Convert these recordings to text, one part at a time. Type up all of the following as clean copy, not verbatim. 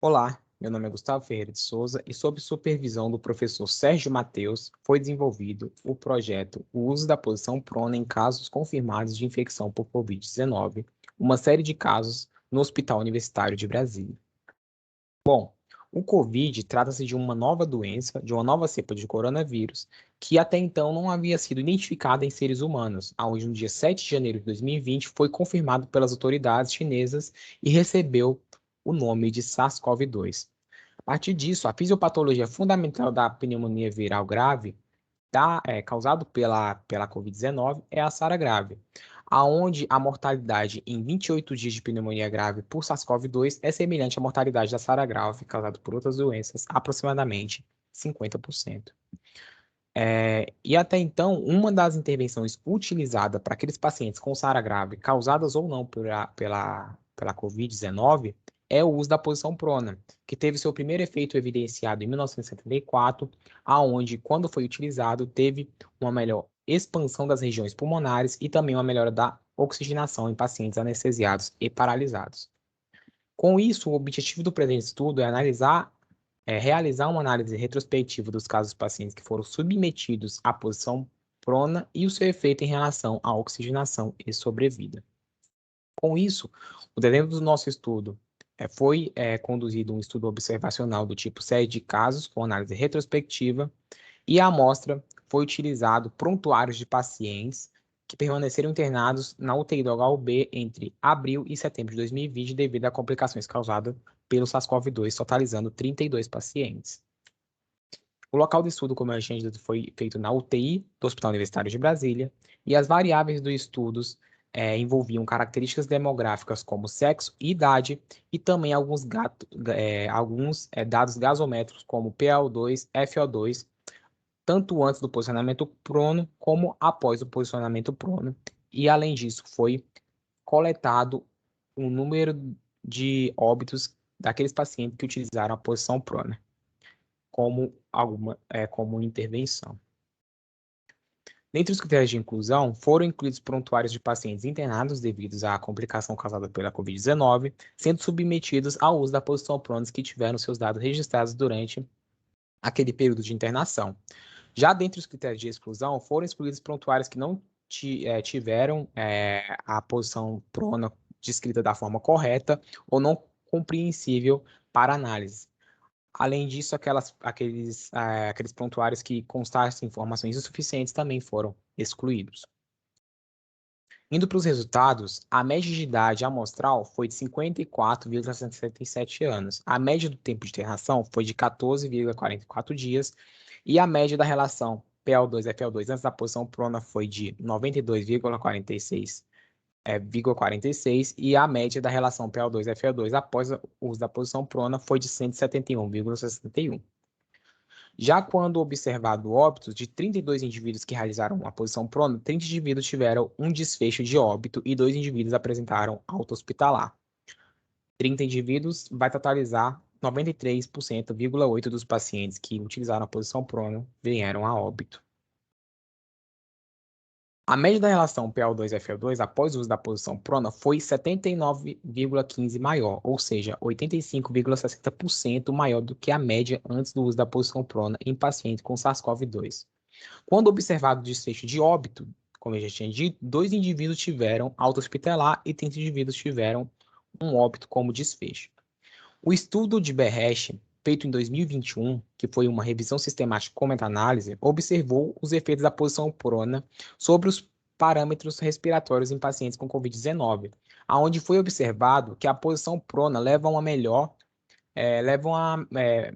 Olá, meu nome é Gustavo Ferreira de Souza e, sob supervisão do professor Sérgio Mateus, foi desenvolvido o projeto O Uso da Posição Prona em Casos Confirmados de Infecção por Covid-19, uma série de casos no Hospital Universitário de Brasília. Bom, o Covid trata-se de uma nova doença, de uma nova cepa de coronavírus, que até então não havia sido identificada em seres humanos, onde no dia 7 de janeiro de 2020 foi confirmado pelas autoridades chinesas e recebeu o nome de SARS-CoV-2. A partir disso, a fisiopatologia fundamental da pneumonia viral grave causado pela Covid-19 é a SARA grave, aonde a mortalidade em 28 dias de pneumonia grave por SARS-CoV-2 é semelhante à mortalidade da SARA grave causada por outras doenças, aproximadamente 50%. E até então, uma das intervenções utilizadas para aqueles pacientes com SARA grave, causadas ou não pela Covid-19, é o uso da posição prona, que teve seu primeiro efeito evidenciado em 1974, aonde, quando foi utilizado, teve uma melhor expansão das regiões pulmonares e também uma melhora da oxigenação em pacientes anestesiados e paralisados. Com isso, o objetivo do presente estudo realizar uma análise retrospectiva dos casos dos pacientes que foram submetidos à posição prona e o seu efeito em relação à oxigenação e sobrevida. Com isso, dentro do nosso estudo, foi conduzido um estudo observacional do tipo série de casos, com análise retrospectiva, e a amostra foi utilizado prontuários de pacientes que permaneceram internados na UTI do HUB entre abril e setembro de 2020 devido a complicações causadas pelo SARS-CoV-2, totalizando 32 pacientes. O local de estudo, como eu tinha dito, foi feito na UTI do Hospital Universitário de Brasília, e as variáveis dos estudos envolviam características demográficas como sexo e idade, e também alguns dados gasométricos como PaO2, FO2, tanto antes do posicionamento prono como após o posicionamento prono. E, além disso, foi coletado o número de óbitos daqueles pacientes que utilizaram a posição prona como intervenção. Dentre os critérios de inclusão, foram incluídos prontuários de pacientes internados devido à complicação causada pela Covid-19, sendo submetidos ao uso da posição prona que tiveram seus dados registrados durante aquele período de internação. Já dentre os critérios de exclusão, foram excluídos prontuários que não tiveram a posição prona descrita da forma correta ou não compreensível para análise. Além disso, aqueles prontuários que constassem informações insuficientes também foram excluídos. Indo para os resultados, a média de idade amostral foi de 54,67 anos. A média do tempo de internação foi de 14,44 dias e a média da relação PaO2-FO2 antes da posição prona foi de 92,46 e a média da relação PaO2-FO2 após o uso da posição prona foi de 171,61. Já quando observado óbitos de 32 indivíduos que realizaram a posição prona, 30 indivíduos tiveram um desfecho de óbito e 2 indivíduos apresentaram alta hospitalar. 30 indivíduos vai totalizar 93,8% dos pacientes que utilizaram a posição prona vieram a óbito. A média da relação PaO2-FO2 após o uso da posição prona foi 79,15 maior, ou seja, 85,60% maior do que a média antes do uso da posição prona em pacientes com SARS-CoV-2. Quando observado o desfecho de óbito, como eu já tinha dito, 2 indivíduos tiveram alta hospitalar e 30 indivíduos tiveram um óbito como desfecho. O estudo de Berrecht, feito em 2021, que foi uma revisão sistemática com meta-análise, observou os efeitos da posição prona sobre os parâmetros respiratórios em pacientes com Covid-19, aonde foi observado que a posição prona leva a uma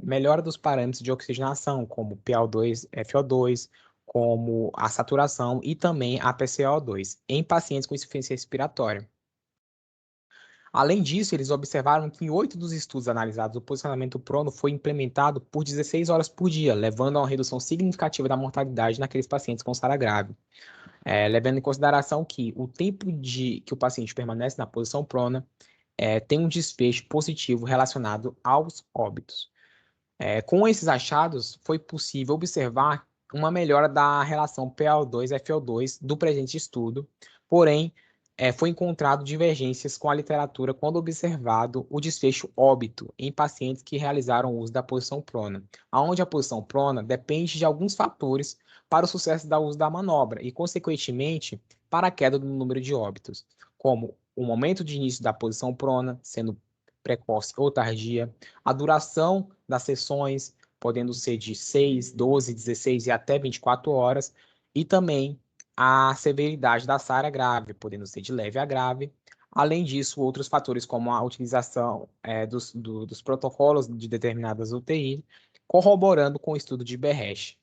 melhora dos parâmetros de oxigenação, como PaO2, FO2, como a saturação e também a PCO2, em pacientes com insuficiência respiratória. Além disso, eles observaram que em 8 dos estudos analisados, o posicionamento prono foi implementado por 16 horas por dia, levando a uma redução significativa da mortalidade naqueles pacientes com SARA grave. Levando em consideração que o tempo que o paciente permanece na posição prona tem um desfecho positivo relacionado aos óbitos. Com esses achados, foi possível observar uma melhora da relação PaO2-FO2 do presente estudo, porém, foi encontrado divergências com a literatura quando observado o desfecho óbito em pacientes que realizaram o uso da posição prona, onde a posição prona depende de alguns fatores para o sucesso do uso da manobra e, consequentemente, para a queda do número de óbitos, como o momento de início da posição prona, sendo precoce ou tardia, a duração das sessões, podendo ser de 6, 12, 16 e até 24 horas, e também a severidade da SARA grave, podendo ser de leve a grave. Além disso, outros fatores como a utilização dos protocolos de determinadas UTI, corroborando com o estudo de Berreche.